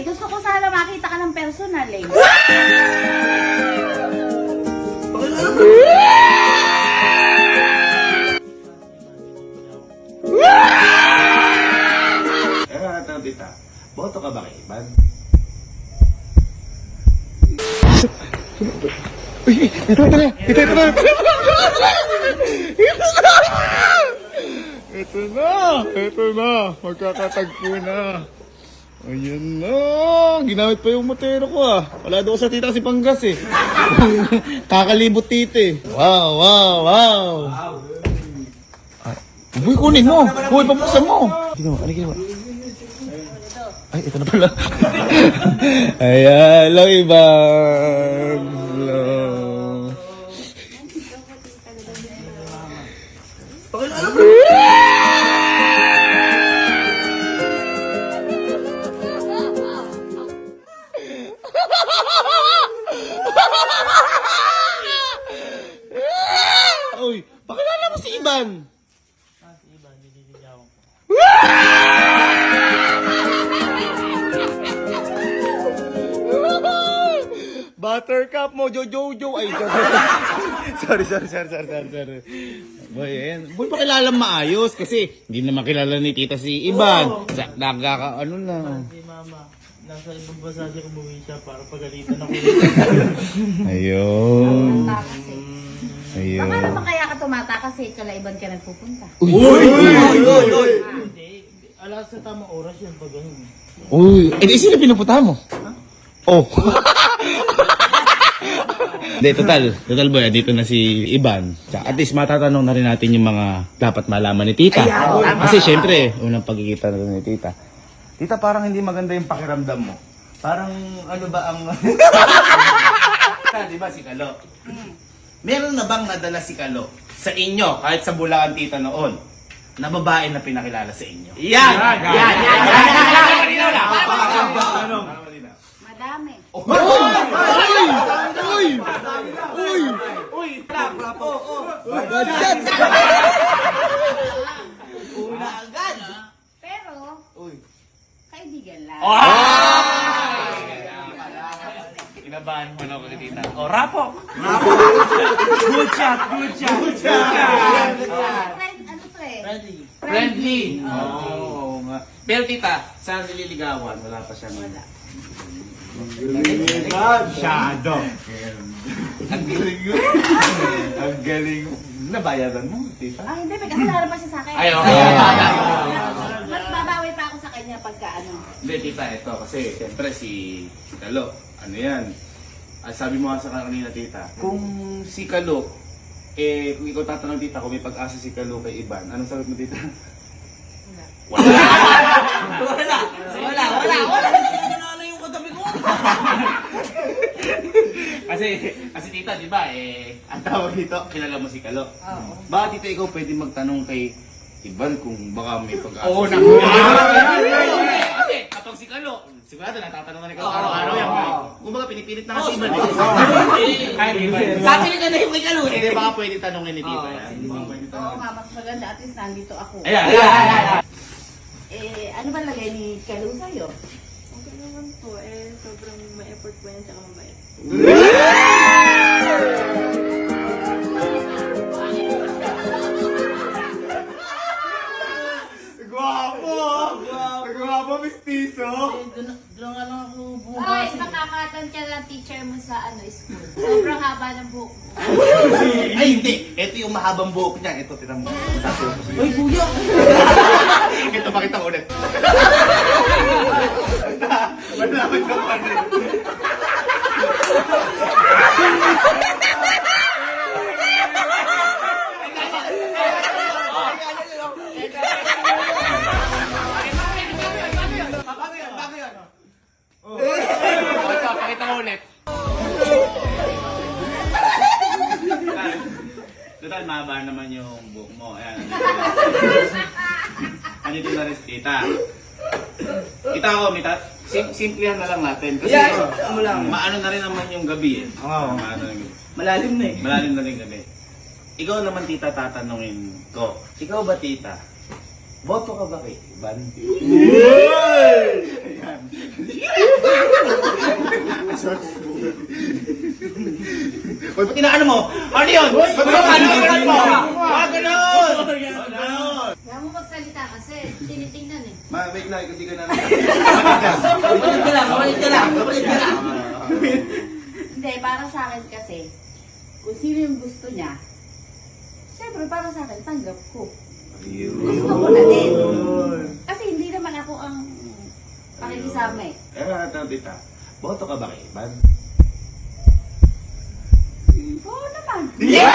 Eh gusto ko sana makita ka ng personal eh. Tita, boto ka ba kay Iban? Uy, ito na! Ito na! Magkakatagpo na. Ayun na! Ginamit pa yung motero ko ah. Wala daw sa tita si Panggas eh. Kakalibot tite. Wow! Uy, kunin mo! Uy, pabuksan mo! Ano ginawa? Ay, ito na pala. Ayan, hello Iban. Hello. Uy, pakilala mo si Iban. Si Iban, nililigawan ko. Buttercup mo, Jojo. Ay, sorry. Boy, ayan. Boy, pakilala maayos kasi hindi naman kilala ni tita si Iban. Nagkakaano na. Si Mama, nasa ibang bansa siya umuwi siya para pagalitan ako. Ayun. Kasi. Ayun. Paano ba kaya ka tumata kasi kalaiban ka nagpupunta? Uy! Hindi, alas sa tamang oras yan pag ganun. Uy! Eh, sino pinupunta mo? Oh. Hindi, total boy, dito na si Iban. At least matatanong na rin natin yung mga dapat malaman ni tita. Kasi syempre, unang pagkikita na rin ni tita. Tita, parang hindi maganda yung pakiramdam mo. Parang ano ba ang... Di ba si Kalo? Meron na bang nadala si Kalo sa inyo, kahit sa Bulacan tita noon, na babae na pinakilala sa inyo? Yan! Madami. Pero, kaibigan lang. Kinabahan mo na ako kay Tita. O, rapo! Good shot! Ano to eh? Ready? Friendly! Oo nga. Pero tita, saan nililigawan? Wala pa siya ngayon. Shadow. Ang galing. Nabayaran mo, tita? Ah, hindi. May kasalanan pa siya sa akin. Ay, okay. Mas babawi pa ako sa kanya pagka ano. Hindi, tita, ito. Kasi, siyempre, si Kalo, ano yan? Sabi mo nga sa kanina, tita, kung si Kalo, kung ikaw tatanong, tita, kung may pag-asa si Kalo kay Iban, anong sagot mo, tita? Wala! Ano yung katabi ko? kasi tita, di ba, ang tawag dito, kilala mo si Kalo. Oo. Baka tita, ikaw pwede magtanong kay Iban kung baka may pag-asa. Oo, siya. naku. Kasi kapag si Kalo, sigurado natatanong na ni Kalo araw-araw yan. Kung baka pinipilit na kasi Iban. Sabi na na yung kay Kalo. Hindi, baka pwede tanongin ni tita yan. Baka pwede Oo tanongin. nga, mas maganda. At least nandito ako. Ayan. Ano ba lagay ni Kalu sa'yo? Okay naman po, sobrang may effort po yan, tsaka mabait. Gwapo, mistiso. Doon nga lang ako Ay, bumabasa. makakatan ka ng teacher mo sa school. Sobrang haba ng buhok mo. Ay, hindi. Ito yung mahabang buhok niya. Ito, tirang mo. Ay, kuya! Ito, pakita ko ulit. Malaman ka pa rin. Pakita ko ulit. Total, mahaba naman yung buhok mo. Ayan. Andito na rin si tita. Kita ko, simplihan na lang natin. Kasi maano na rin naman yung gabi eh. Oo. Maano na yung gabi. Malalim na eh. Malalim na rin gabi. Ikaw naman tita, tatanungin ko. Ikaw ba tita? Boto ka ba kay Iban? Ayan. Hoy, ba't inaano mo? Ano yun? Ba't inaano mo? Wag ganun! Kaya mo magsalita kasi, tinitingnan eh. Wait lang, hindi ka na. Ulit ka lang. Hindi, para sa akin kasi, kung sino yung gusto niya, syempre para sa akin, tanggap ko. Gusto ko na din. Kasi hindi naman ako ang pakikisama eh. Tita, boto ka ba kay Ivan? Oo naman. Yeah!